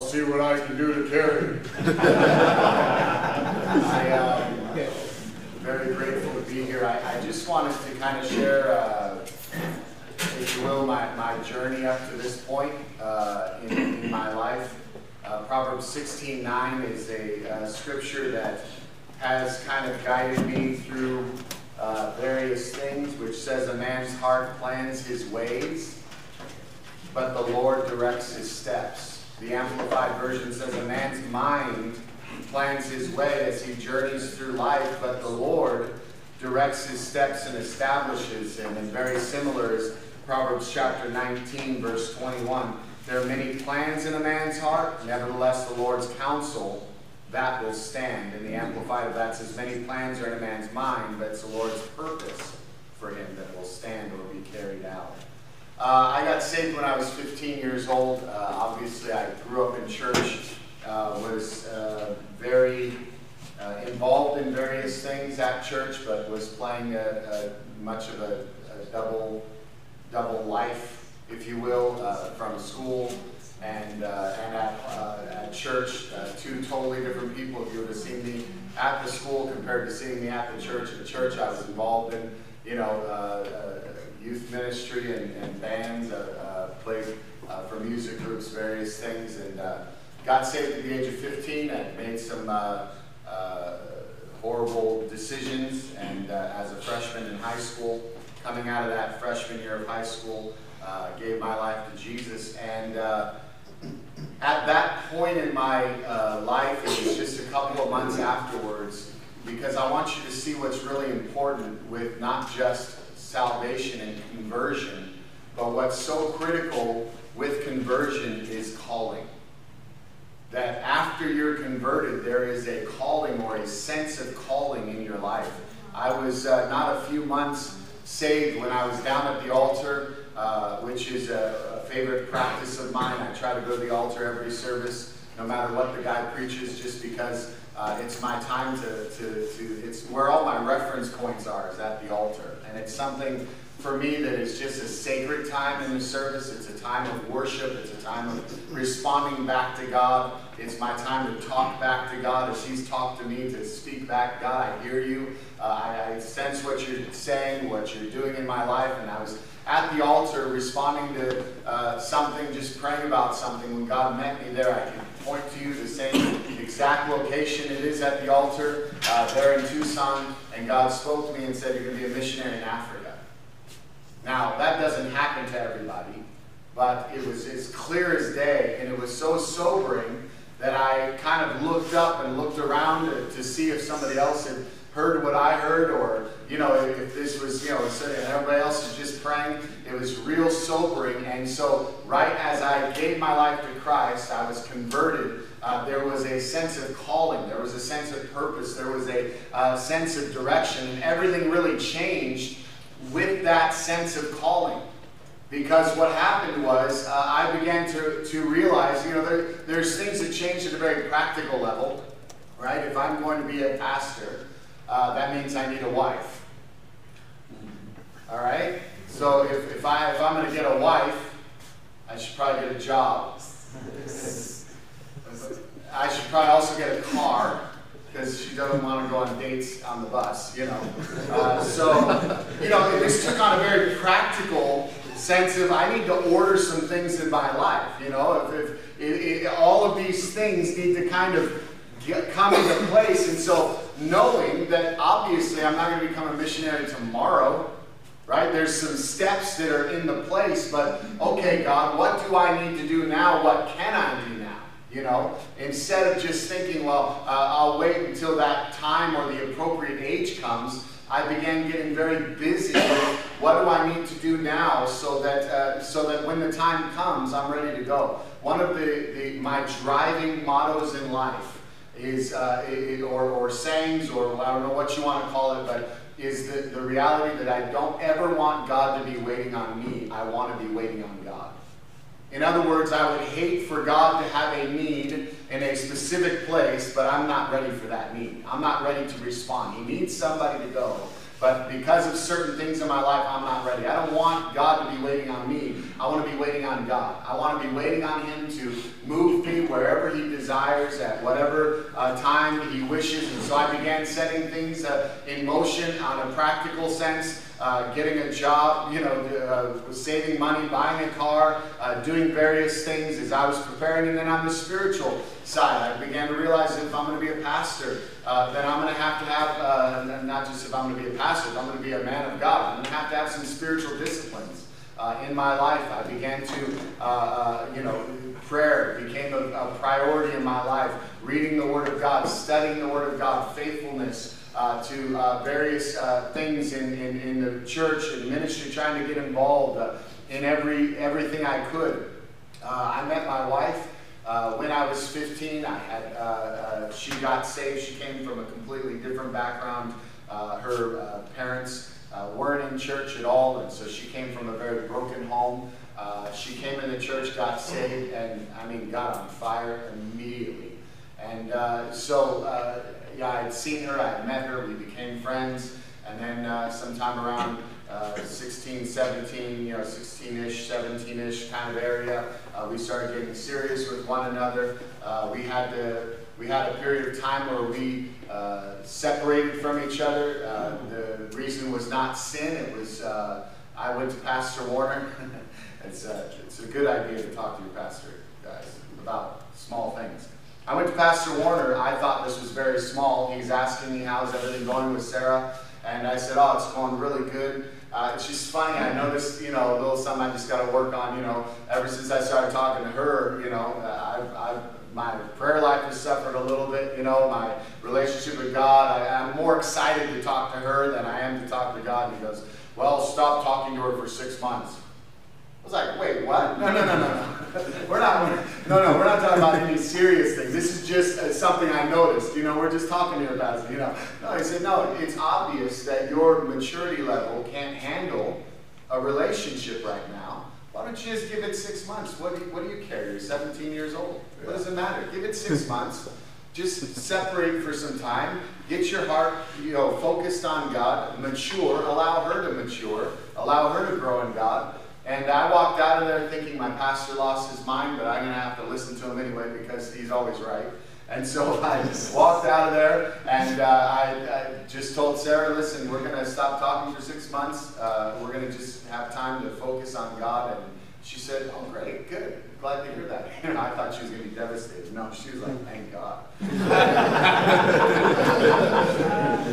see what I can do to carry. I'm very grateful to be here. I just wanted to kind of share, if you will, my journey up to this point in my life. Proverbs 16:9 is a scripture that has kind of guided me through various things, which says, a man's heart plans his ways, but the Lord directs his steps. The Amplified Version says, a man's mind plans his way as he journeys through life, but the Lord directs his steps and establishes him. And very similar is Proverbs chapter 19, verse 21. There are many plans in a man's heart, nevertheless the Lord's counsel, that will stand. And the Amplified of that says, many plans are in a man's mind, but it's the Lord's purpose for him that will stand or be carried out. I got saved when I was 15 years old. Obviously, I grew up in church, was very involved in various things at church, but was playing much of a double life, if you will, from school and at church. Two totally different people. If you would have seen me at the school compared to seeing me at the church. At the church, I was involved in, youth ministry and bands, played for music groups, various things, and got saved at the age of 15. I made some horrible decisions, and as a freshman in high school, coming out of that freshman year of high school, gave my life to Jesus. And at that point in my life, it was just a couple of months afterwards, because I want you to see what's really important with not just salvation and conversion, but what's so critical with conversion is calling. That after you're converted, there is a calling or a sense of calling in your life. I was not a few months saved when I was down at the altar, which is a favorite practice of mine. I try to go to the altar every service, no matter what the guy preaches, just because it's my time it's where all my reference points are, is at the altar. And it's something for me that is just a sacred time in the service. It's a time of worship. It's a time of responding back to God. It's my time to talk back to God as He's talked to me, to speak back. God, I hear you. I sense what you're saying, what you're doing in my life. And I was at the altar responding to something, just praying about something. When God met me there, I can point to you the same exact location it is at the altar there in Tucson. And God spoke to me and said, you're going to be a missionary in Africa. Now, that doesn't happen to everybody, but it was as clear as day, and it was so sobering that I kind of looked up and looked around to see if somebody else had heard what I heard, or, if this was, and everybody else is just praying. It was real sobering. And so right as I gave my life to Christ, I was converted. There was a sense of calling. There was a sense of purpose. There was a sense of direction. And everything really changed with that sense of calling. Because what happened was I began to realize, there's things that change at a very practical level, right? If I'm going to be a pastor, that means I need a wife. All right? So if I'm going to get a wife, I should probably get a job. I should probably also get a car, because she doesn't want to go on dates on the bus, this took on a very practical sense of, I need to order some things in my life, all of these things need to kind of come into place. And so knowing that obviously I'm not going to become a missionary tomorrow, right? There's some steps that are in the place, but okay, God, what do I need to do now? What can I do now? Instead of just thinking, well, I'll wait until that time or the appropriate age comes, I began getting very busy with what do I need to do now so that when the time comes, I'm ready to go. One of my driving mottos in life is, or sayings, or I don't know what you want to call it, but is the reality that I don't ever want God to be waiting on me. I want to be waiting on God. In other words, I would hate for God to have a need in a specific place, but I'm not ready for that need. I'm not ready to respond. He needs somebody to go. But because of certain things in my life, I'm not ready. I don't want God to be waiting on me. I want to be waiting on God. I want to be waiting on Him to move me wherever he desires at whatever time he wishes. And so I began setting things in motion on a practical sense, getting a job, saving money, buying a car, doing various things as I was preparing. And then on the spiritual side, I began to realize that if I'm going to be a pastor, then I'm going to have, not just if I'm going to be a pastor, if I'm going to be a man of God, I'm going to have some spiritual disciplines in my life. I began to, prayer became a priority in my life. Reading the Word of God, studying the Word of God, faithfulness to various things in the church and ministry, trying to get involved in everything I could. I met my wife when I was 15. She got saved. She came from a completely different background. Her parents weren't in church at all, and so she came from a very broken home. She came into church, got saved, and got on fire immediately. And I had seen her, I had met her, we became friends, and then sometime around 16, 17, 16-ish, 17-ish kind of area, we started getting serious with one another. We had a period of time where we separated from each other. The reason was not sin. It was I went to Pastor Warner. It's a good idea to talk to your pastor, guys, about small things. I went to Pastor Warner. I thought this was very small. He's asking me, how's everything going with Sarah? And I said, oh, it's going really good. It's just funny. I noticed, a little something I just got to work on, ever since I started talking to her, my prayer life has suffered a little bit, my relationship with God. I'm more excited to talk to her than I am to talk to God. And he goes, well, stop talking to her for 6 months. I was like, wait, what? No. We're not talking about any serious things. This is just something I noticed. We're just talking here about it. No, he said, no, it's obvious that your maturity level can't handle a relationship right now. Why don't you just give it 6 months? What do you care? You're 17 years old. What does it matter? Give it 6 months. Just separate for some time. Get your heart, focused on God. Mature. Allow her to mature. Allow her to grow in God. And I walked out of there thinking my pastor lost his mind, but I'm going to have to listen to him anyway because he's always right. And so I walked out of there, and I just told Sarah, listen, we're going to stop talking for 6 months. We're going to just have time to focus on God. And she said, oh, great, good. Glad to hear that. I thought she was going to be devastated. No, she was like, thank God.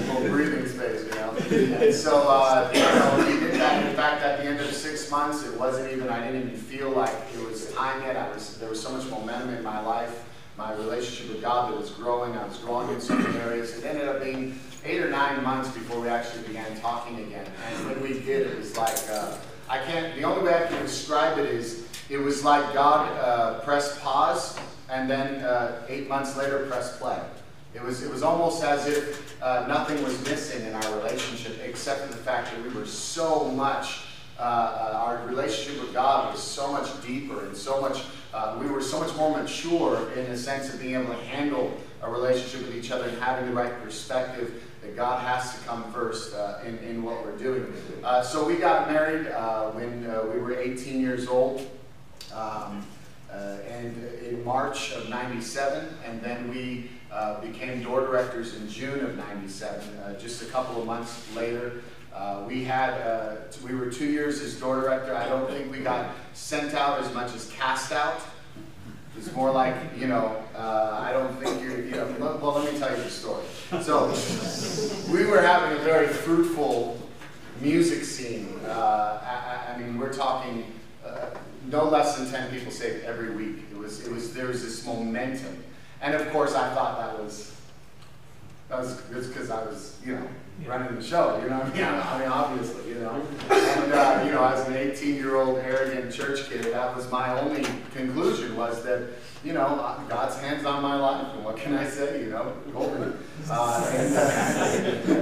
Little breathing space, And so, we did that. In fact, at the end of 6 months, I didn't even feel like it was time yet. There was so much momentum in my life, my relationship with God that was growing. I was growing in so many areas. It ended up being 8 or 9 months before we actually began talking again. And when we did, it was like, the only way I can describe it is, it was like God pressed pause, and then 8 months later pressed play. It was almost as if nothing was missing in our relationship, except for the fact that we were so much, our relationship with God was so much deeper and so much, we were so much more mature in the sense of being able to handle a relationship with each other and having the right perspective that God has to come first in what we're doing. So we got married when we were 18 years old. And in March of '97, and then we became door directors in June of '97. Just a couple of months later, we were 2 years as door director. I don't think we got sent out as much as cast out. It's more like, I don't think well, let me tell you the story. So, we were having a very fruitful music scene. We're talking no less than 10 people saved every week. There was this momentum. And of course, I thought that was because I was, running the show, obviously, And, as an 18-year-old arrogant church kid, that was my only conclusion was that, God's hand's on my life, and what can I say, golden.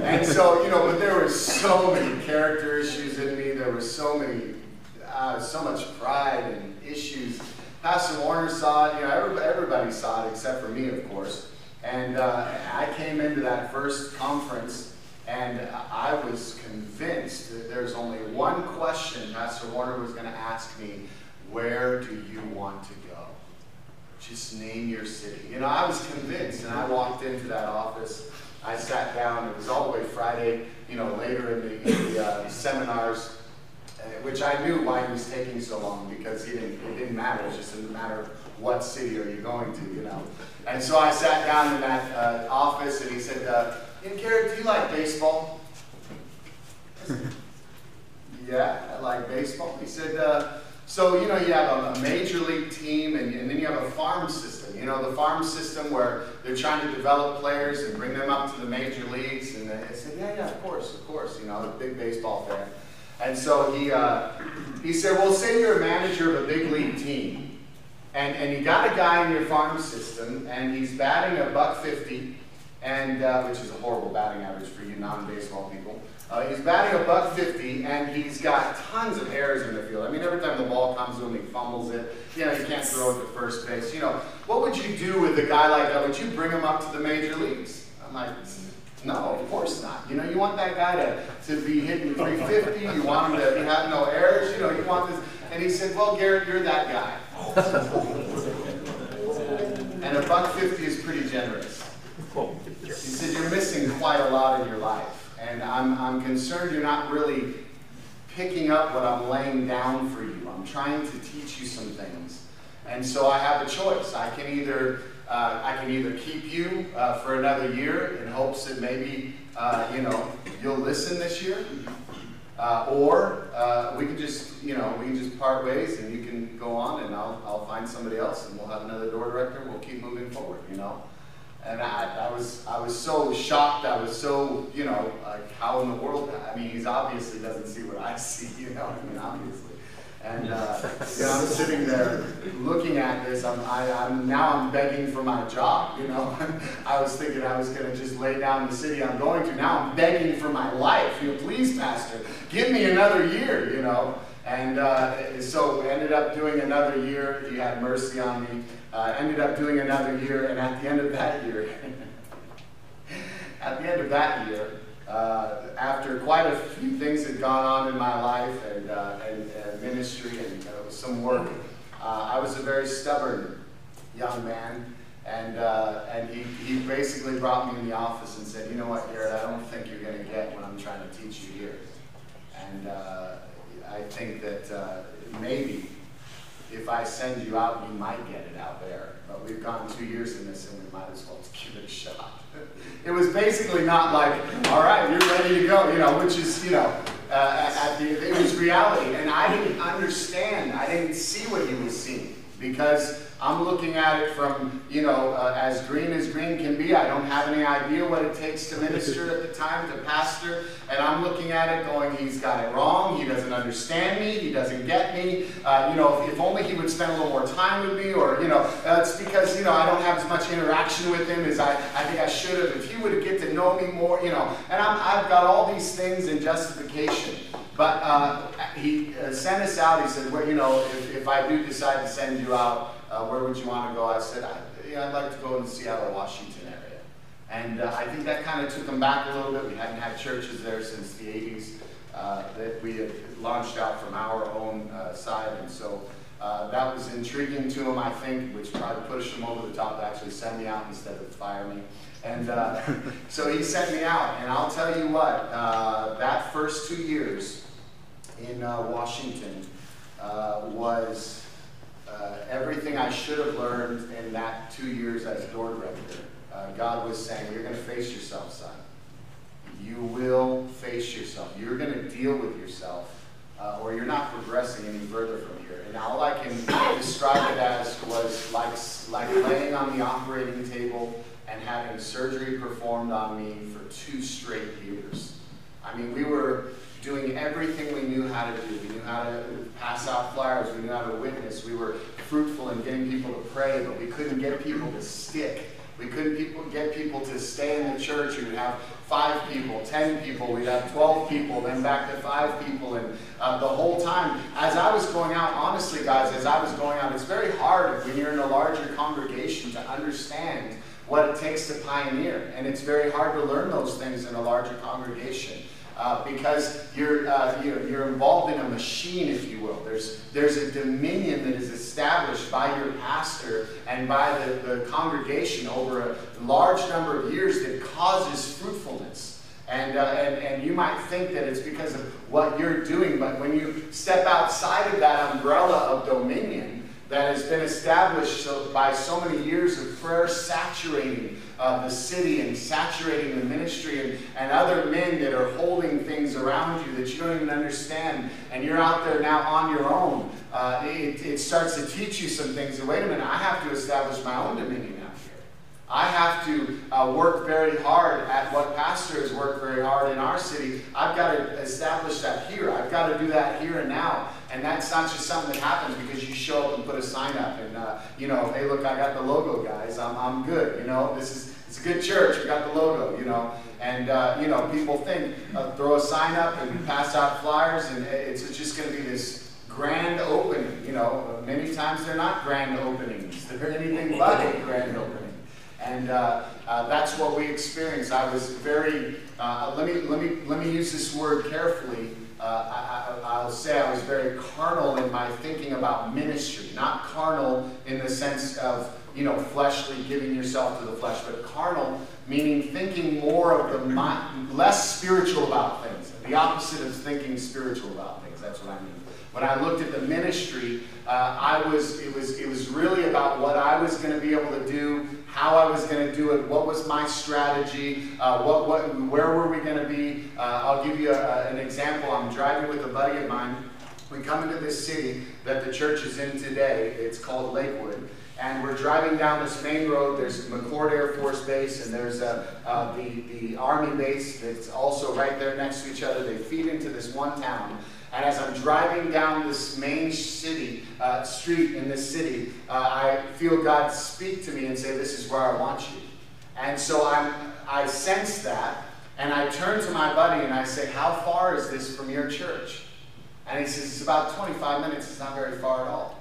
And so, but there were so many character issues in me. There were so much pride and issues. Pastor Warner saw it, everybody saw it except for me, of course. And I came into that first conference, and I was convinced that there's only one question Pastor Warner was going to ask me: where do you want to go? just name your city. You know, I was convinced, and I walked into that office. I sat down. It was all the way Friday, you know, later in the seminars, which I knew why he was taking so long, because it didn't matter. It just didn't matter what city are you going to, you know. And so I sat down in that office, and he said, Garrett, do you like baseball? I said, yeah, I like baseball. He said, so, you know, you have a major league team, and then you have a farm system. You know, the farm system where they're trying to develop players and bring them up to the major leagues. And I said, yeah, of course. You know, I'm a big baseball fan. And so he said, well, say you're a manager of a big league team, and you got a guy in your farm system, and he's batting $150, and which is a horrible batting average for you non-baseball people. He's batting $150, and he's got tons of errors in the field. I mean, every time the ball comes to him, he fumbles it. You know, you can't throw it to first base. You know, what would you do with a guy like that? Would you bring him up to the major leagues? I'm like, no, of course not. You know, you want that guy to be hitting 350. You want him to have no errors. You know, you want this. And he said, well, Garrett, you're that guy. And $150 is pretty generous. He said, you're missing quite a lot in your life. And I'm concerned you're not really picking up what I'm laying down for you. I'm trying to teach you some things. And so I have a choice. I can either keep you for another year in hopes that maybe you know, you'll listen this year, or we can just part ways, and you can go on, and I'll find somebody else, and we'll have another door director, and we'll keep moving forward. You know. And I was so shocked. I was so, you know, like, how in the world? I mean, he obviously doesn't see what I see, you know. I mean, obviously. And you know, I'm sitting there looking at this. I'm begging for my job. You know, I was thinking I was going to just lay down the city I'm going to. Now I'm begging for my life. You know, please, Pastor, give me another year. You know. And so we ended up doing another year. He had mercy on me. Ended up doing another year, and at the end of that year, after quite a few things had gone on in my life and ministry and some work, I was a very stubborn young man, and he basically brought me in the office and said, you know what, Garrett, I don't think you're going to get what I'm trying to teach you here. And I think that maybe if I send you out, you might get it out there. But we've gone 2 years in this, and we might as well give it a shot. It was basically not like, all right, you're ready to go, you know, which is, you know, it was reality. And I didn't understand. I didn't see what he was seeing, because I'm looking at it from, you know, as green can be. I don't have any idea what it takes to minister at the time, to pastor. And I'm looking at it going, he's got it wrong. He doesn't understand me. He doesn't get me. You know, if only he would spend a little more time with me, or, you know, it's because, you know, I don't have as much interaction with him as I think I should have. If he would get to know me more, you know, and I've got all these things in justification. But he sent us out. He said, well, you know, if I do decide to send you out, where would you want to go? I said, I'd like to go to the Seattle, Washington area. And I think that kind of took him back a little bit. We hadn't had churches there since the 80s that we had launched out from our own side. And so that was intriguing to him, I think, which probably pushed him over the top to actually send me out instead of fire me. And so he sent me out. And I'll tell you what, that first 2 years in Washington was everything I should have learned in that 2 years as door director. God was saying, you're going to face yourself, son. You will face yourself. You're going to deal with yourself, or you're not progressing any further from here. And all I can describe it as was like laying on the operating table and having surgery performed on me for 2 straight years. I mean, we were doing everything we knew how to do. We knew how to pass out flyers. We knew how to witness. We were fruitful in getting people to pray, but we couldn't get people to stick. We couldn't get people to stay in the church. We would have 5 people, 10 people. We'd have 12 people, then back to 5 people. And the whole time, as I was going out, honestly, guys, as I was going out, it's very hard when you're in a larger congregation to understand what it takes to pioneer. And it's very hard to learn those things in a larger congregation. because you're involved in a machine, if you will. There's a dominion that is established by your pastor and by the congregation over a large number of years that causes fruitfulness. And you might think that it's because of what you're doing, but when you step outside of that umbrella of dominion that has been established by so many years of prayer saturating the city and saturating the ministry and other men that are holding things around you that you don't even understand, and you're out there now on your own, it starts to teach you some things. And wait a minute, I have to establish my own dominion out here. I have to work very hard at what pastor has worked very hard in our city. I've got to establish that here. I've got to do that here and now. And that's not just something that happens because you show up and put a sign up and, hey, look, I got the logo, guys. I'm good. It's a good church. We got the logo, And, people think, throw a sign up and pass out flyers, and it's just going to be this grand opening. Many times they're not grand openings. They're anything but a grand opening. And that's what we experienced. I was very, let me use this word carefully. I'll say I was very carnal in my thinking about ministry. Not carnal in the sense of, fleshly, giving yourself to the flesh, but carnal meaning thinking more of the mind, less spiritual about things. The opposite of thinking spiritual about things. That's what I mean. When I looked at the ministry, it was really about what I was going to be able to do, how I was going to do it, what was my strategy, where were we going to be. I'll give you an example. I'm driving with a buddy of mine. We come into this city that the church is in today. It's called Lakewood. And we're driving down this main road. There's McCord Air Force Base, and there's the Army base that's also right there next to each other. They feed into this one town. And as I'm driving down this main street in this city, I feel God speak to me and say, this is where I want you. And so I sense that, and I turn to my buddy and I say, how far is this from your church? And he says, it's about 25 minutes. It's not very far at all.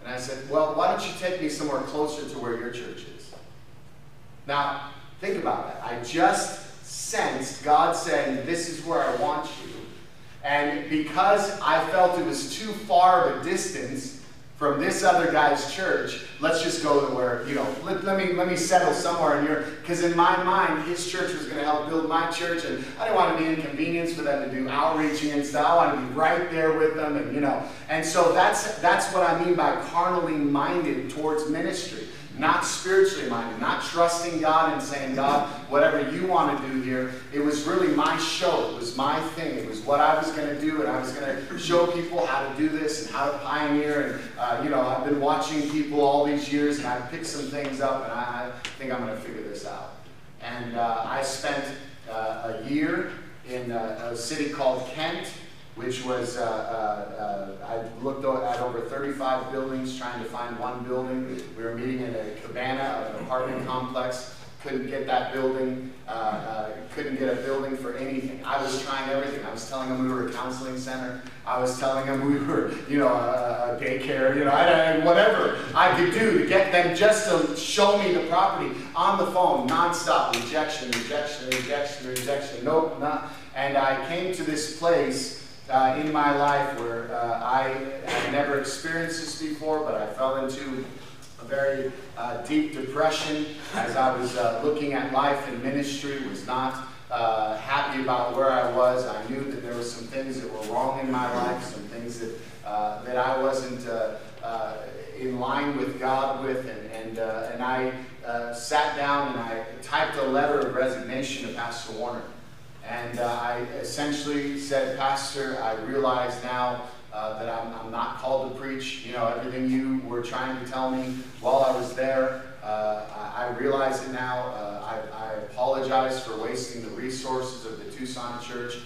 And I said, well, why don't you take me somewhere closer to where your church is? Now, think about that. I just sensed God saying, this is where I want you. And because I felt it was too far of a distance from this other guy's church, let's just go to where, let me settle somewhere in here. Because in my mind, his church was going to help build my church, and I didn't want to be inconvenienced for them to do outreaching and stuff. I want to be right there with them, and so that's what I mean by carnally minded towards ministry. Not spiritually minded, not trusting God and saying, God, whatever you want to do here. It was really my show. It was my thing. It was what I was going to do, and I was going to show people how to do this and how to pioneer. And, I've been watching people all these years, and I've picked some things up, and I think I'm going to figure this out. And I spent a year in a city called Kent, which was, I looked at over 35 buildings trying to find one building. We were meeting in a cabana of an apartment complex. Couldn't get that building, couldn't get a building for anything. I was trying everything. I was telling them we were a counseling center. I was telling them we were, a daycare, whatever I could do to get them just to show me the property on the phone, nonstop, rejection, rejection, rejection, rejection, nope, not. And I came to this place in my life where I had never experienced this before, but I fell into a very deep depression as I was looking at life and ministry, was not happy about where I was. I knew that there were some things that were wrong in my life, some things that I wasn't in line with God with, and I sat down and I typed a letter of resignation to Pastor Warner. And I essentially said, Pastor, I realize now that I'm not called to preach. Everything you were trying to tell me while I was there, I realize it now. I apologize for wasting the resources of the Tucson church.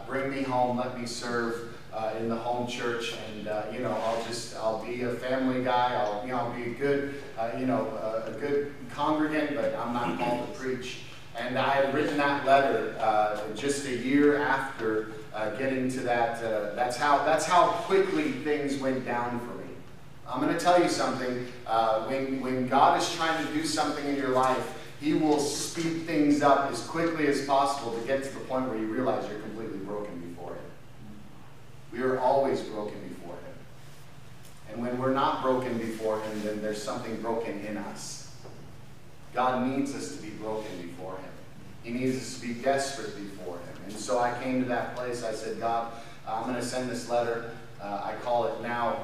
Bring me home. Let me serve in the home church, and I'll be a family guy. I'll be a good a good congregant, but I'm not called to preach. And I had written that letter just a year after getting to that. That's how quickly things went down for me. I'm going to tell you something. When God is trying to do something in your life, He will speed things up as quickly as possible to get to the point where you realize you're completely We are always broken before him. And when we're not broken before him, then there's something broken in us. God needs us to be broken before him. He needs us to be desperate before him. And so I came to that place. I said, God, I'm going to send this letter. I call it now,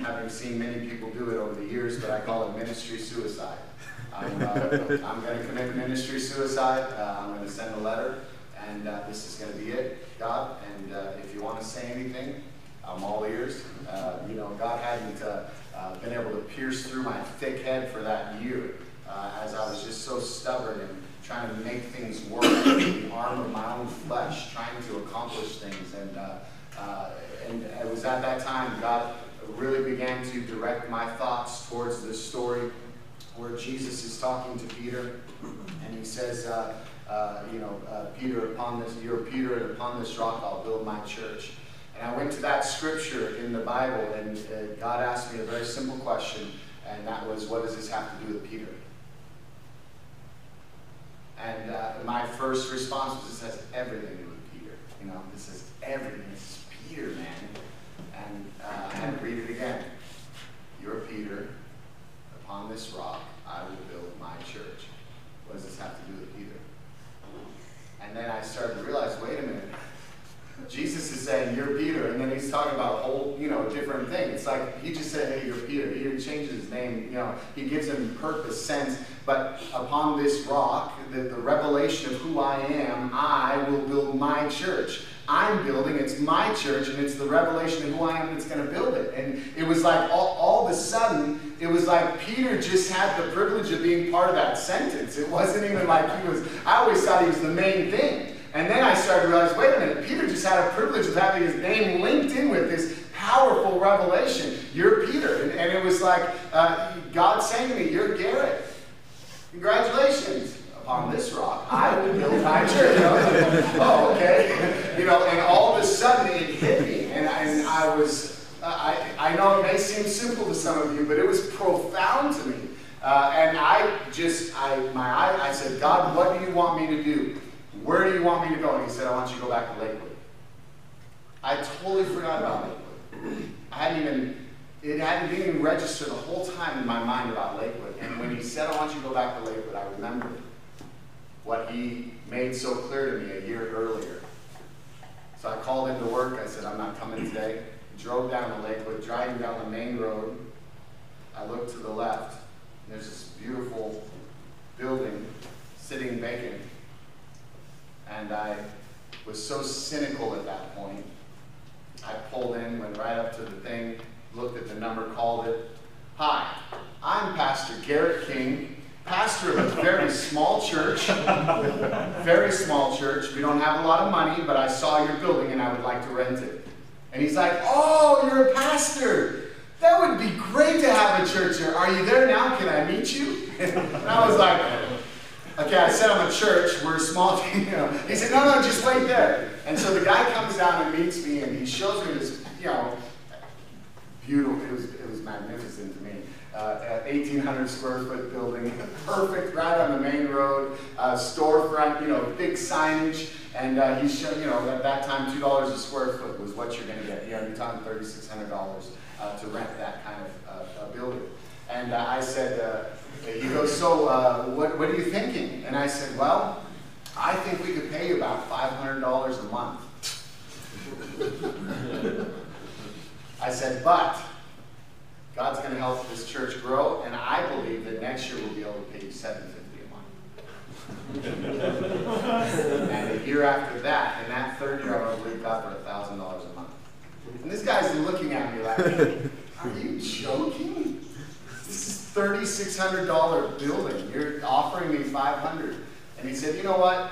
having seen many people do it over the years, but I call it ministry suicide. I'm going to commit ministry suicide. I'm going to send a letter, and this is going to be it, God. And if you want to say anything, I'm all ears. God hadn't been able to pierce through my thick head for that year, as I was just so stubborn and trying to make things work in the arm of my own flesh, trying to accomplish things. And it was at that time God really began to direct my thoughts towards this story where Jesus is talking to Peter, and he says, Peter, you're Peter, and upon this rock I'll build my church. And I went to that scripture in the Bible, and God asked me a very simple question, and that was, what does this have to do with Peter? And my first response was, this has everything to do with Peter. This has everything. This is Peter, man. And I had to read it again. You're Peter. Upon this rock, I will build my church. What does this have to do with Peter? And then I started to realize, wait a minute. Jesus is saying, you're Peter, and then he's talking about a whole, different thing. It's like he just said, hey, you're Peter. He changes his name, he gives him purpose, sense. But upon this rock, the revelation of who I am, I will build my church. I'm building, it's my church, and it's the revelation of who I am that's going to build it. And it was like all of a sudden, it was like Peter just had the privilege of being part of that sentence. It wasn't even like I always thought he was the main thing. And then I started to realize, wait a minute, Peter just had a privilege of having his name linked in with this powerful revelation. You're Peter. And it was like God saying to me, you're Garrett. Congratulations. Upon this rock, I will build my church. Oh, okay. And all of a sudden it hit me. And I was, I know it may seem simple to some of you, but it was profound to me. And I said, God, what do you want me to do? Where do you want me to go? And he said, I want you to go back to Lakewood. I totally forgot about Lakewood. It hadn't even registered the whole time in my mind about Lakewood. And when he said, I want you to go back to Lakewood, I remembered what he made so clear to me a year earlier. So I called into work. I said, I'm not coming today. Drove down to Lakewood. Driving down the main road, I looked to the left, and there's this beautiful building sitting vacant. And I was so cynical at that point. I pulled in, went right up to the thing, looked at the number, called it. Hi, I'm Pastor Garrett King, pastor of a very small church. Very small church. We don't have a lot of money, but I saw your building and I would like to rent it. And he's like, oh, you're a pastor. That would be great to have a church here. Are you there now? Can I meet you? And I was like, okay, I said I'm a church, we're a small team, He said, no, just wait there. And so the guy comes down and meets me, and he shows me this, beautiful, it was magnificent to me. 1,800 square foot building, perfect, right on the main road, storefront, big signage, and he showed, at that time, $2 a square foot was what you're going to get. You're talking $3,600 to rent that kind of building. And I said, he goes, so what are you thinking? And I said, well, I think we could pay you about $500 a month. I said, but God's going to help this church grow, and I believe that next year we'll be able to pay you $750 a month. And a year after that, in that third year, I believe God for $1,000 a month. And this guy's looking at me like, are you joking? This is $3,600 building. You're offering me $500. And he said, you know what?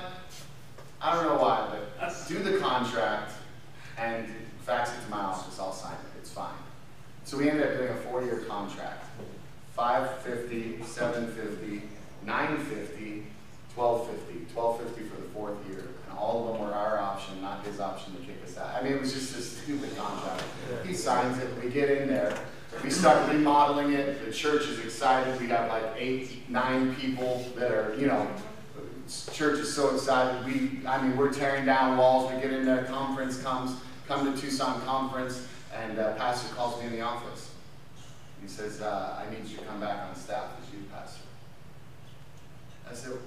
I don't know why, but do the contract and fax it to my office. I'll sign it. It's fine. So we ended up doing a 4-year contract. $550, $750, $950, $1,250. $1,250 for the 4th year. And all of them were our option, not his option to kick us out. I mean, it was just a stupid contract. He signs it. We get in there. We start remodeling it. The church is excited. We got like 8, 9 people that are, church is so excited. We're tearing down walls. We get in there. Conference comes. come to Tucson conference, and pastor calls me in the office. He says, I need you to come back on staff as youth pastor. I said,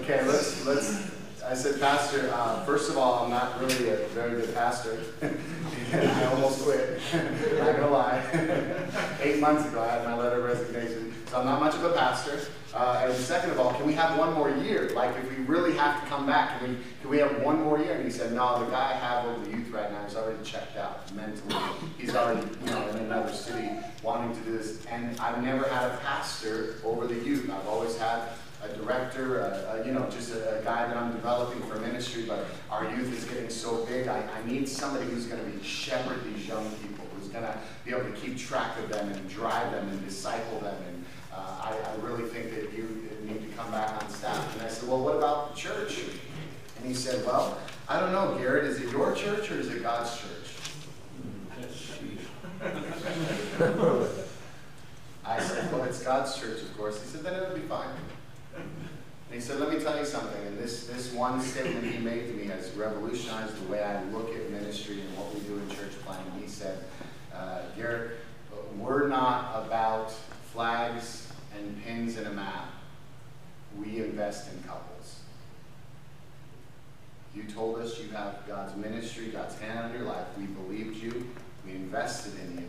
okay, let's. I said, Pastor, first of all, I'm not really a very good pastor. I almost quit. Not gonna lie. 8 months ago, I had my letter of resignation, so I'm not much of a pastor. And second of all, can we have one more year? Like, if we really have to come back, can we have one more year? And he said, no, the guy I have over the youth right now is already checked out mentally. He's already, in another city wanting to do this. And I've never had a pastor over the youth. I've always had a director, just a guy that I'm developing for ministry, but our youth is getting so big. I need somebody who's going to be shepherd these young people, who's going to be able to keep track of them and drive them and disciple them. And I really think that you need to come back on staff. And I said, well, what about the church? And he said, well, I don't know, Garrett, is it your church or is it God's church? I said, well, it's God's church, of course. He said, then it'll be fine. And he said, let me tell you something, and this one statement he made to me has revolutionized the way I look at ministry and what we do in church planting. He said, Garrett, we're not about flags and pins and a map. We invest in couples. You told us you have God's ministry, God's hand on your life. We believed you. We invested in you.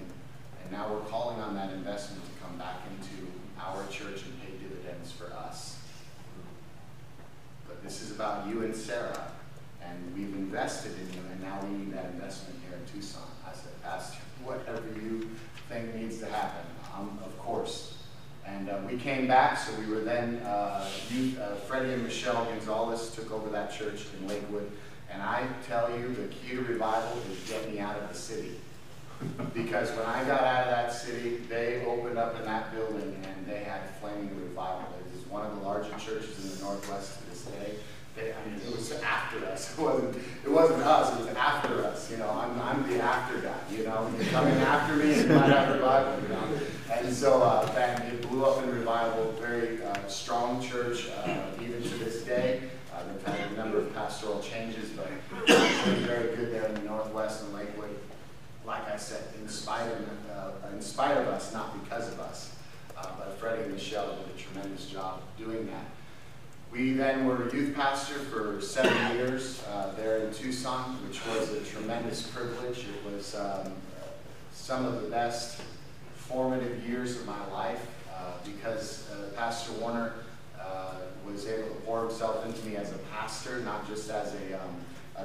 And now we're calling on that investment to come back into our church and pay dividends for us. But this is about you and Sarah, and we've invested in you, and now we need that investment here in Tucson. I said, Pastor, whatever you think needs to happen, of course. And we came back, so we were then, Freddie and Michelle Gonzalez took over that church in Lakewood. And I tell you, the key to revival is get me out of the city. Because when I got out of that city, they opened up in that building and they had flaming revival. It was one of the larger churches in the Northwest to this day. It was after us. It wasn't us. It was after us. I'm the after guy. You're coming after me, and you might have revival. And so it blew up in revival. Very strong church, even to this day. They've had a number of pastoral changes, but it's very good there in the Northwest and Lakewood. Like I said, in spite of us, not because of us. But Freddie and Michelle did a tremendous job doing that. We then were youth pastor for 7 years there in Tucson, which was a tremendous privilege. It was some of the best formative years of my life because Pastor Warner was able to pour himself into me as a pastor, not just as a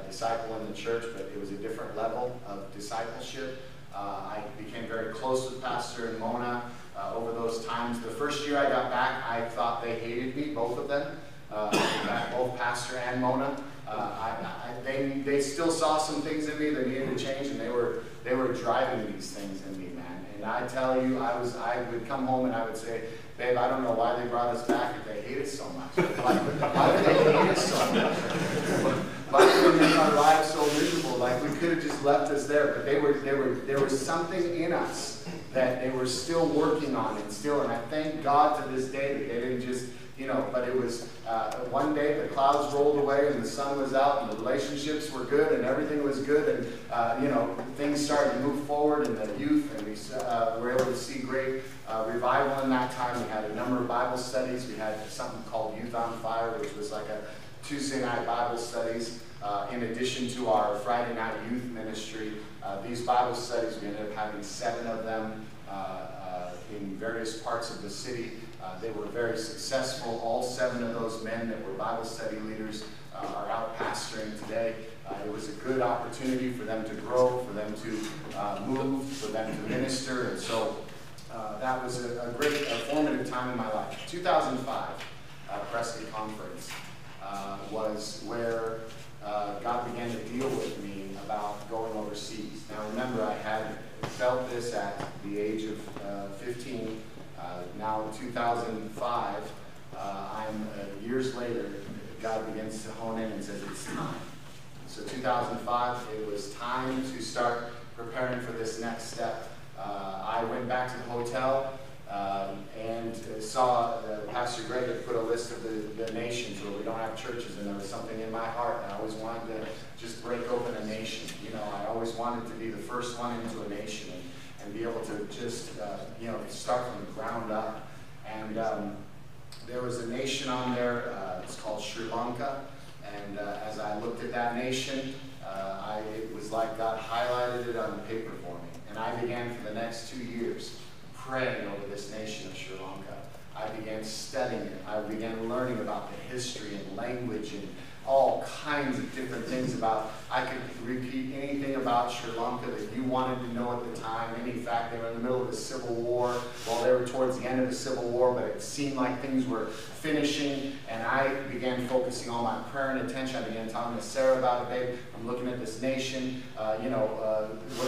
disciple in the church, but it was a different level of discipleship. I became very close with Pastor and Mona over those times. The first year I got back, I thought they hated me, both of them, both Pastor and Mona. They still saw some things in me that needed to change, and they were driving these things in me, man. And I tell you, I would come home and I would say, babe, I don't know why they brought us back if they hate us so much. Why did they hate us so much? Why did they make our lives so miserable? Like, we could have just left us there. But there was something in us that they were still working on and I thank God to this day that they didn't just, but it was one day the clouds rolled away and the sun was out and the relationships were good and everything was good and, things started to move forward in the youth and we were able to see great revival in that time. We had a number of Bible studies. We had something called Youth on Fire, which was like a Tuesday night Bible studies. In addition to our Friday night youth ministry, these Bible studies, we ended up having 7 of them in various parts of the city. They were very successful. All 7 of those men that were Bible study leaders are out pastoring today. It was a good opportunity for them to grow, for them to move, for them to minister. And so that was a great formative time in my life. 2005, Preston Conference was where God began to deal with me about going overseas. Now remember, I had felt this at the age of 15. Now in 2005, years later, God begins to hone in and says it's time. So 2005, it was time to start preparing for this next step. I went back to the hotel and saw Pastor Greg had put a list of the nations where we don't have churches, and there was something in my heart, and I always wanted to just break open a nation. You know, I always wanted to be the first one into a nation and be able to just, you know, start from the ground up. And there was a nation on there, it's called Sri Lanka, and as I looked at that nation, it was like God highlighted it on the paper for me. And I began for the next 2 years praying over this nation of Sri Lanka. I began studying it. I began learning about the history and language and all kinds of different things about. I could repeat anything about Sri Lanka that you wanted to know at the time. In fact, they were in the middle of a civil war. Well, they were towards the end of the civil war, but it seemed like things were finishing, and I began focusing all my prayer and attention. I began talking to Sarah about it. Babe, I'm looking at this nation. What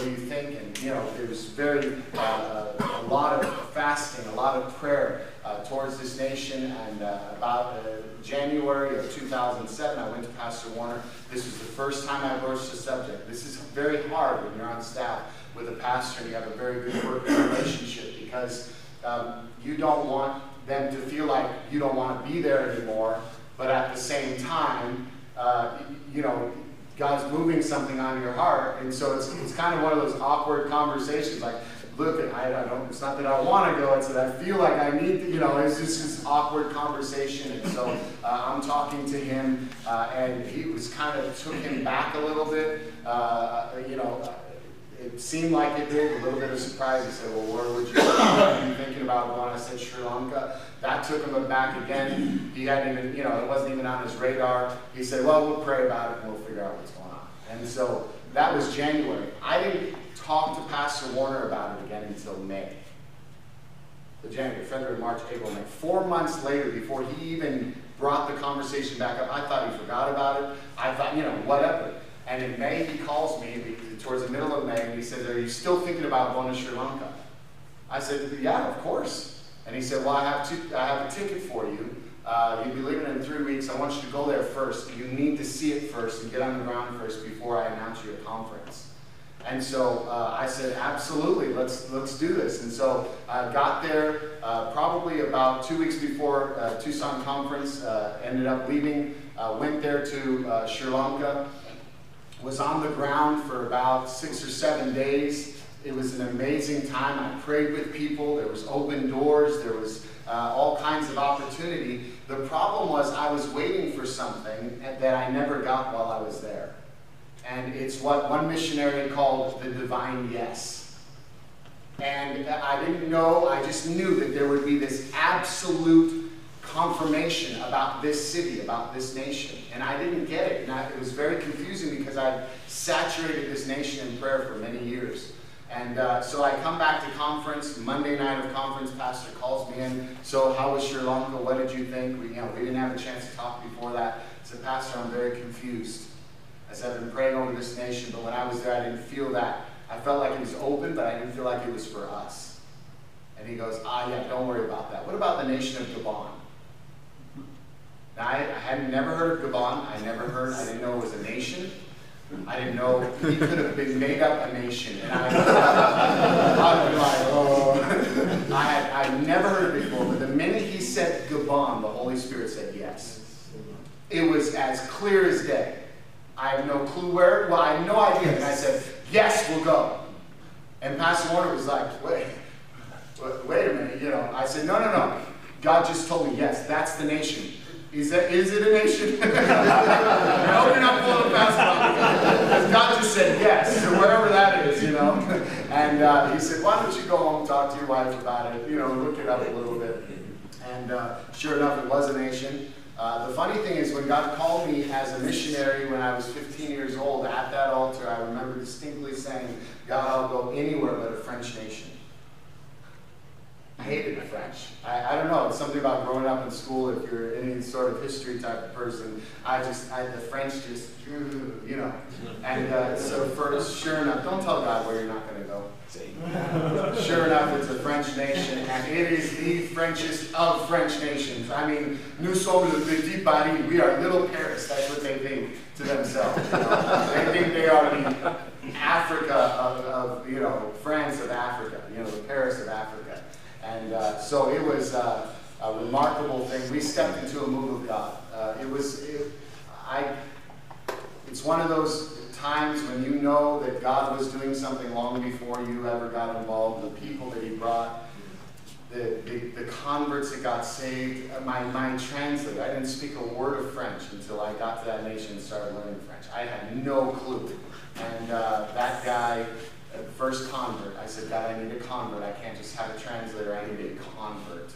do you think? And you know, there was a lot of fasting, a lot of prayer towards this nation. And about January of 2007, I went to Pastor Warner. This was the first time I broached the subject. This is very hard when you're on staff with a pastor and you have a very good working relationship, because you don't want them to feel like you don't want to be there anymore, but at the same time, you know, God's moving something on your heart, and so it's kind of one of those awkward conversations. Like, look, I don't. It's not that I want to go; it's that I feel like I need to. You know, it's just this awkward conversation, and so I'm talking to him, and he was kind of took him back a little bit. You know. It seemed like it did, a little bit of surprise. He said, well, where would you be thinking about going? I said, Sri Lanka. That took him back again. He hadn't even, you know, it wasn't even on his radar. He said, well, we'll pray about it and we'll figure out what's going on. And so that was January. I didn't talk to Pastor Warner about it again until May. So January, February, March, April, May. 4 months later, before he even brought the conversation back up, I thought he forgot about it. I thought, you know, whatever. And in May, he calls me towards the middle of May, and he says, are you still thinking about going to Sri Lanka? I said, yeah, of course. And he said, well, I have a ticket for you. You'll be leaving in 3 weeks. I want you to go there first. You need to see it first and get on the ground first before I announce you a conference. And so I said, absolutely, let's do this. And so I got there probably about 2 weeks before Tucson conference, ended up leaving, went there to Sri Lanka. Was on the ground for about 6 or 7 days. It was an amazing time. I prayed with people. There was open doors. There was all kinds of opportunity. The problem was I was waiting for something that I never got while I was there. And it's what one missionary called the divine yes. And I didn't know, I just knew that there would be this absolute confirmation about this city, about this nation. And I didn't get it. And it was very confusing because I'd saturated this nation in prayer for many years. And so I come back to conference, Monday night of conference, pastor calls me in. So how was Sri Lanka? What did you think? We didn't have a chance to talk before that. I said, Pastor, I'm very confused. I said, I've been praying over this nation, but when I was there, I didn't feel that. I felt like it was open, but I didn't feel like it was for us. And he goes, yeah, don't worry about that. What about the nation of Gabon? Now, I had never heard of Gabon. I didn't know it was a nation. I didn't know he could have been made up a nation. And I'd be like, oh. I'd never heard it before, but the minute he said Gabon, the Holy Spirit said yes. It was as clear as day. I have no clue where, well, I had no idea. And I said, yes, we'll go. And Pastor Warner was like, wait a minute, you know. I said, no. God just told me, yes, that's the nation. Is it a nation? I hope you're not pulling a basketball. Because God just said yes, so wherever that is, you know. And he said, why don't you go home and talk to your wife about it, you know, look it up a little bit. And sure enough, it was a nation. The funny thing is, when God called me as a missionary when I was 15 years old, at that altar, I remember distinctly saying, God, I'll go anywhere but a French nation. I hated the French. I don't know, it's something about growing up in school, if you're any sort of history type of person, the French just, you know. And so first, sure enough, don't tell God where you're not going to go. Sure enough, it's a French nation, and it is the Frenchest of French nations. I mean, nous sommes le petit Paris. We are little Paris. That's what they think to themselves. You know? They think they are the Africa of, you know, France of Africa, you know, the Paris of Africa. And And so it was a remarkable thing. We stepped into a move of God. It's one of those times when you know that God was doing something long before you ever got involved. The people that he brought, the converts that got saved. My translator, I didn't speak a word of French until I got to that nation and started learning French. I had no clue. And that guy, first convert, I said, God, I need a convert. I can't just have a translator. I need a convert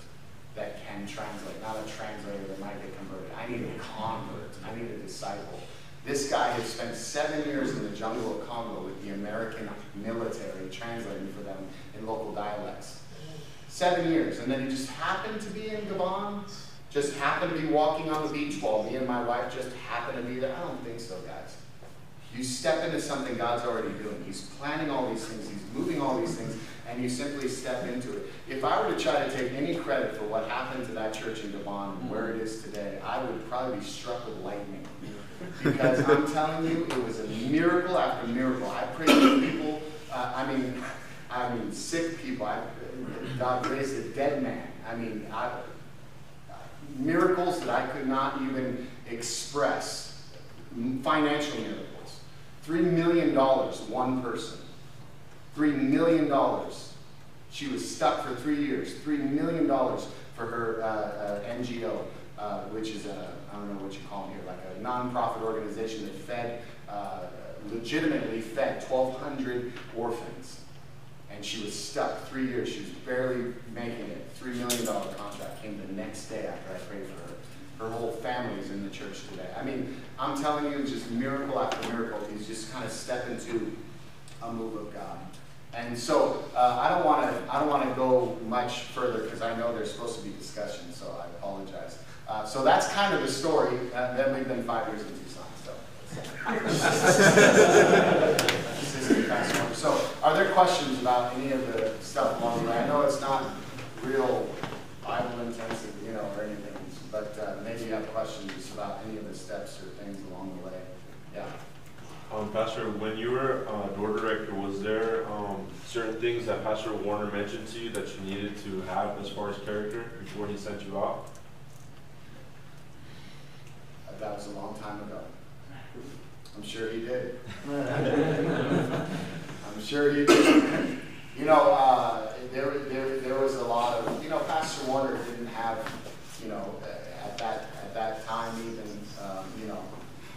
that can translate, not a translator that might get converted. I need a convert. I need a disciple. This guy had spent 7 years in the jungle of Congo with the American military translating for them in local dialects. 7 years. And then he just happened to be in Gabon, just happened to be walking on the beach while me and my wife just happened to be there. I don't think so, guys. You step into something God's already doing. He's planning all these things. He's moving all these things, and you simply step into it. If I were to try to take any credit for what happened to that church in Gabon and where it is today, I would probably be struck with lightning. Because I'm telling you, it was a miracle after miracle. I prayed for people, I mean sick people. God raised a dead man. Miracles that I could not even express. Financial miracles. $3 million, one person. $3 million. She was stuck for 3 years. $3 million for her NGO, which is I don't know what you call them here, like a non-profit organization that fed, legitimately fed 1,200 orphans. And she was stuck 3 years. She was barely making it. $3 million contract came the next day after I prayed for her. Her whole family is in the church today. I mean, I'm telling you, just miracle after miracle. He's just kind of stepped into a move of God. And so I don't want to go much further because I know there's supposed to be discussion. So I apologize. So that's kind of the story. Then we've been 5 years in Tucson. So are there questions about any of the stuff along the way? I know it's not real Bible intensive, or anything. But maybe you have questions about any of the steps or things along the way. Yeah. Pastor, when you were door director, was there certain things that Pastor Warner mentioned to you that you needed to have as far as character before he sent you out? That was a long time ago. I'm sure he did. I'm sure he did. There was a lot of, Pastor Warner didn't have, at that time even,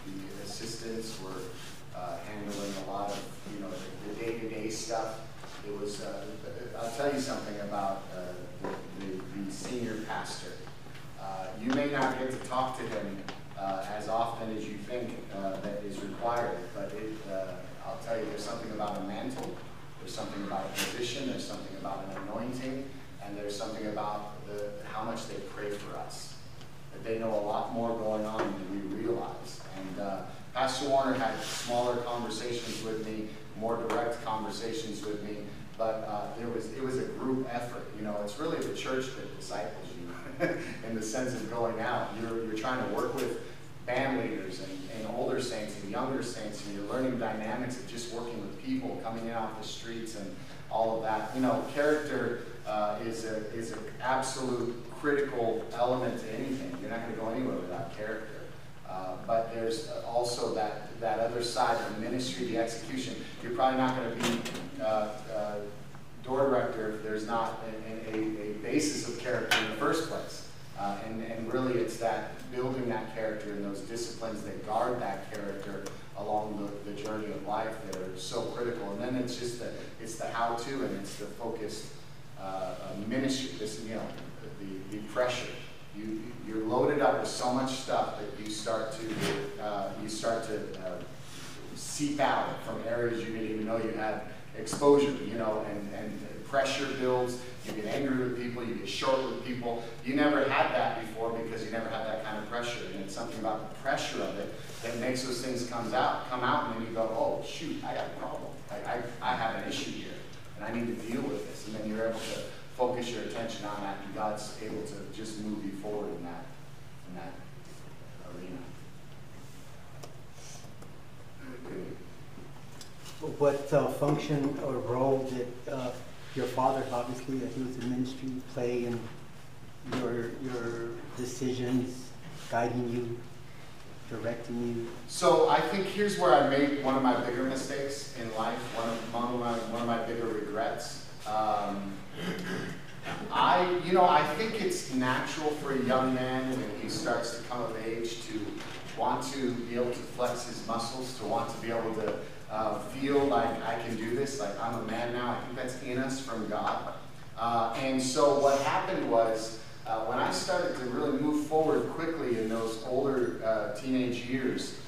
the assistants were handling a lot of, the day-to-day stuff. It was, I'll tell you something about the senior pastor. You may not get to talk to him as often as you think that is required, but I'll tell you, there's something about a mantle, there's something about a position, there's something about an anointing, and there's something about how much they pray for us. That they know a lot more going on than we realize. And Pastor Warner had smaller conversations with me, more direct conversations with me, but it was a group effort. It's really the church that disciples you in the sense of going out. You're trying to work with band leaders and older saints and younger saints, and you're learning dynamics of just working with people, coming in off the streets and all of that. Character is an absolute critical element to anything. You're not going to go anywhere without character. But there's also that other side of the ministry, the execution. You're probably not going to be door director if there's not a basis of character in the first place. And really it's that building that character and those disciplines that guard that character along the journey of life that are so critical. And then it's just the how-to and it's the focused ministry, the pressure. You're loaded up with so much stuff that you start to seep out from areas you didn't even know you had exposure, and pressure builds. You get angry with people, you get short with people. You never had that before because you never had that kind of pressure. And it's something about the pressure of it that makes those things come out, and then you go, oh shoot, I got a problem. I have an issue here, and I need to deal with this. And then you're able to focus your attention on that, and God's able to just move you forward in that arena. What function or role did your father, obviously, that he was in ministry, play in your decisions, guiding you, directing you? So I think here's where I made one of my bigger mistakes in life, one of my bigger regrets. I think it's natural for a young man when he starts to come of age to want to be able to flex his muscles, to want to be able to feel like I can do this, like I'm a man now. I think that's in us from God. And so what happened was, when I started to really move forward quickly in those older teenage years,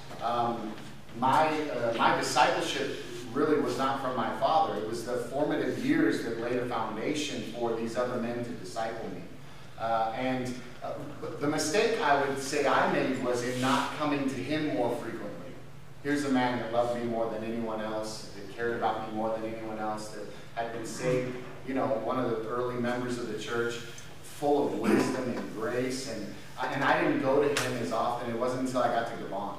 my discipleship really was not from my father. It was the formative years that laid a foundation for these other men to disciple me. The mistake I would say I made was in not coming to him more frequently. Here's a man that loved me more than anyone else, that cared about me more than anyone else, that had been saved, one of the early members of the church, full of wisdom and grace. And I didn't go to him as often. It wasn't until I got to Gabon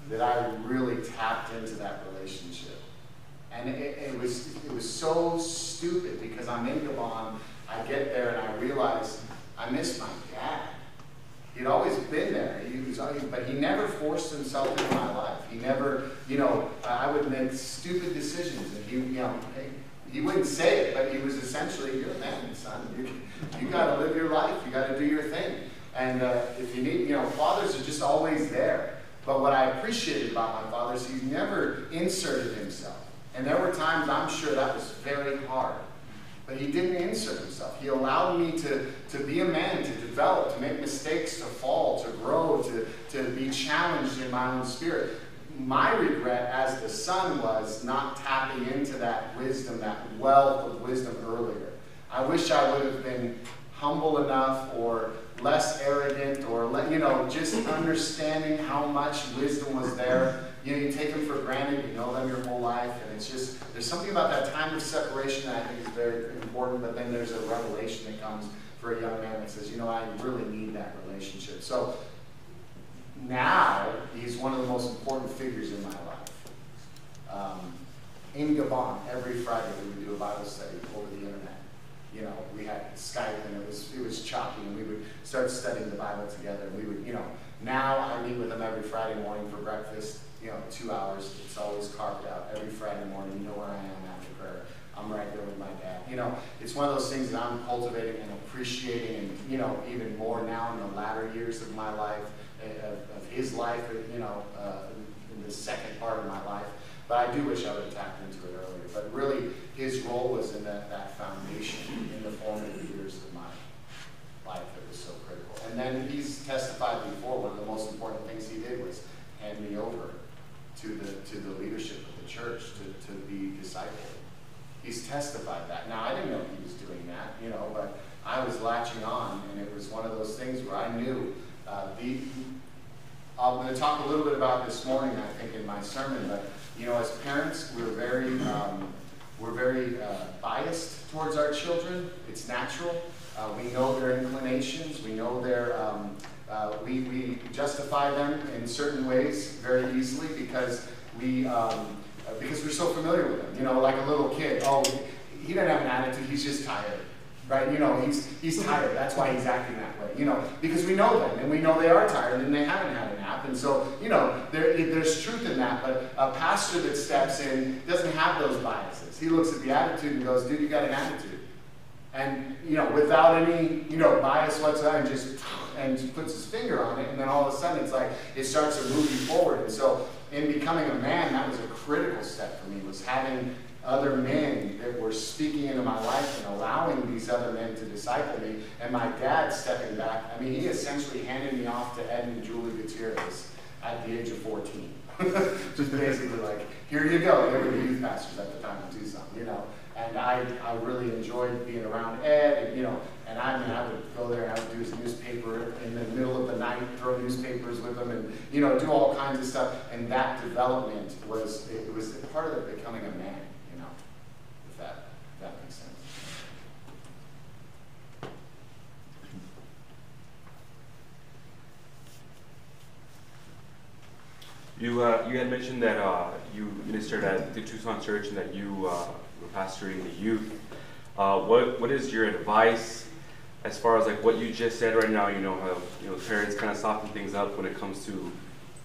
that I really tapped into that relationship. And it was so stupid, because I'm in Gabon, I get there and I realize I miss my dad. He'd always been there, but he never forced himself into my life. He never, I would make stupid decisions, and he wouldn't say it, but he was essentially, you're a man, son. You got to live your life. You got to do your thing. And if you need, fathers are just always there. But what I appreciated about my father is he never inserted himself. And there were times, I'm sure, that was very hard. But he didn't insert himself. He allowed me to be a man, to develop, to make mistakes, to fall, to grow, to be challenged in my own spirit. My regret as the son was not tapping into that wisdom, that wealth of wisdom earlier. I wish I would have been humble enough, or less arrogant, or just understanding how much wisdom was there. You take them for granted, you know them your whole life, and it's just, there's something about that time of separation that I think is very important, but then there's a revelation that comes for a young man that says, I really need that relationship. So now, he's one of the most important figures in my life. In Gabon, every Friday we would do a Bible study over the internet. We had Skype, and it was choppy, and we would start studying the Bible together. We would, now I meet with him every Friday morning for breakfast, 2 hours. It's always carved out every Friday morning. You know where I am after prayer. I'm right there with my dad. It's one of those things that I'm cultivating and appreciating, and, even more now in the latter years of my life, of his life, in the second part of my life. But I do wish I would have tapped into it earlier. But really, his role was in that foundation in the formative years of my life that was so critical. And then he's testified before, one of the most important things he did was hand me over to the leadership of the church to be discipled. He's testified that. Now, I didn't know he was doing that, but I was latching on, and it was one of those things where I knew I'm going to talk a little bit about this morning, I think, in my sermon, but as parents, we're very biased towards our children. It's natural. We know their inclinations. We know we justify them in certain ways very easily because we're so familiar with them. Like a little kid. Oh, he doesn't have an attitude. He's just tired, right? He's tired. That's why he's acting that way. Because we know them, and we know they are tired, and they haven't had a nap, and so there's truth in that. But a pastor that steps in doesn't have those biases. He looks at the attitude and goes, "Dude, you got an attitude," and without any bias whatsoever, and puts his finger on it, and then all of a sudden it's like it starts to move you forward. And so, in becoming a man, that was a critical step for me, was having other men that were speaking into my life and allowing these other men to disciple me, and my dad stepping back. I mean, he essentially handed me off to Ed and Julie Gutierrez at the age of 14. Just basically like, here you go. They were the youth pastors at the time in Tucson, and I really enjoyed being around Ed, and I would go there and I would do his newspaper in the middle of the night, throw newspapers with him, and do all kinds of stuff. And that development was part of becoming a man. If that makes sense. You had mentioned that you ministered at the Tucson church and that you were pastoring the youth. What is your advice as far as like what you just said right now? You know how parents kind of soften things up when it comes to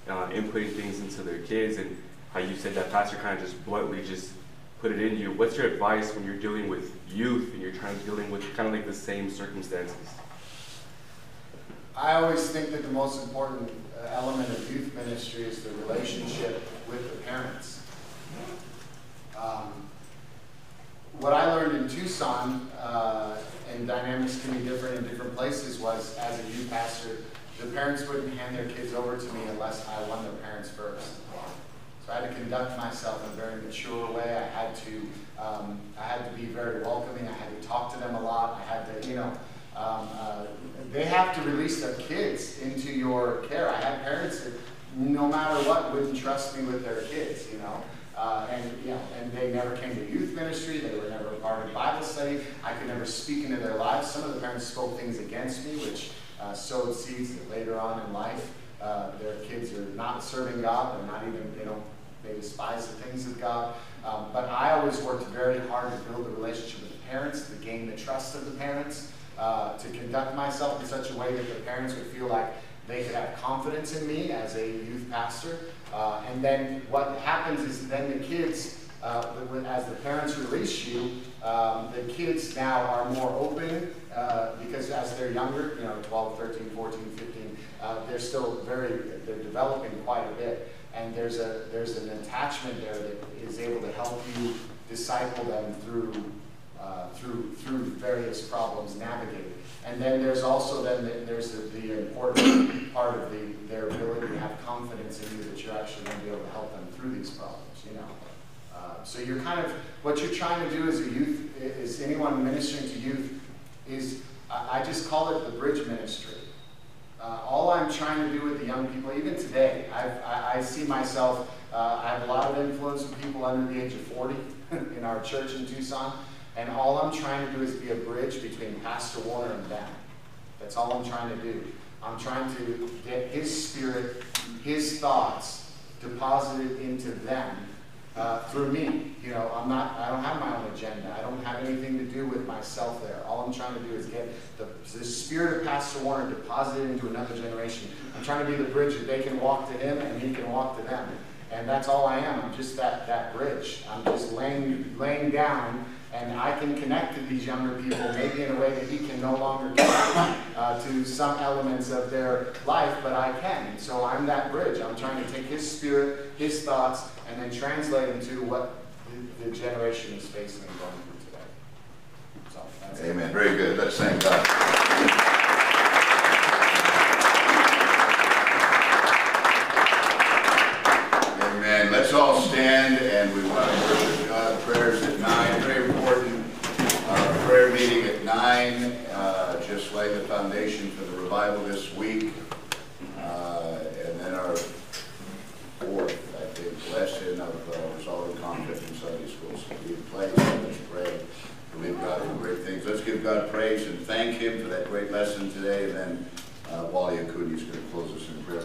inputting things into their kids, and how you said that pastor kind of just bluntly just put it in you. What's your advice when you're dealing with youth and you're dealing with kind of like the same circumstances? I always think that the most important element of youth ministry is the relationship with the parents. What I learned in Tucson, and dynamics can be different in different places, was as a youth pastor, the parents wouldn't hand their kids over to me unless I won their parents first. So I had to conduct myself in a very mature way. I had to be very welcoming. I had to talk to them a lot. I had to, they have to release their kids into your care. I had parents that, no matter what, wouldn't trust me with their kids, and they never came to youth ministry. They were never a part of Bible study. I could never speak into their lives. Some of the parents spoke things against me, which sowed seeds that later on in life, their kids are not serving God. They're not even, they despise the things of God. But I always worked very hard to build a relationship with the parents, to gain the trust of the parents, to conduct myself in such a way that the parents would feel like they could have confidence in me as a youth pastor. And then what happens is then the kids, as the parents release you, the kids now are more open because as they're younger, 12, 13, 14, 15, they're developing quite a bit. And there's an attachment there that is able to help you disciple them through various problems, navigate. And then there's also the important part of their ability to have confidence in you that you're actually going to be able to help them through these problems. So you're what you're trying to do as a youth, is anyone ministering to youth, is I just call it the bridge ministry. All I'm trying to do with the young people, even today, I see myself, I have a lot of influence with people under the age of 40 in our church in Tucson, and all I'm trying to do is be a bridge between Pastor Warner and them. That's all I'm trying to do. I'm trying to get his spirit, his thoughts deposited into them through me. I don't have my own agenda. I don't have anything to do with myself there. All I'm trying to do is get the spirit of Pastor Warner deposited into another generation. I'm trying to be the bridge that they can walk to him and he can walk to them. And that's all I am. I'm just that bridge. I'm just laying down, and I can connect to these younger people maybe in a way that he can no longer connect to some elements of their life, but I can. And so I'm that bridge. I'm trying to take his spirit, his thoughts, and then translate them to what the generation is facing and going through today. So that's Amen. Very good. Let's thank God. Amen. Let's all stand, and we want to worship God. Prayers at 9. Very important. Prayer meeting at 9. Just lay the foundation for the revival this week. And then our 4th, I think, lesson of resolving conflict in Sunday school. So be in place. Let's pray. Believe God for great things. Let's give God praise and thank him for that great lesson today. And then Wally Acuna is going to close us in prayer.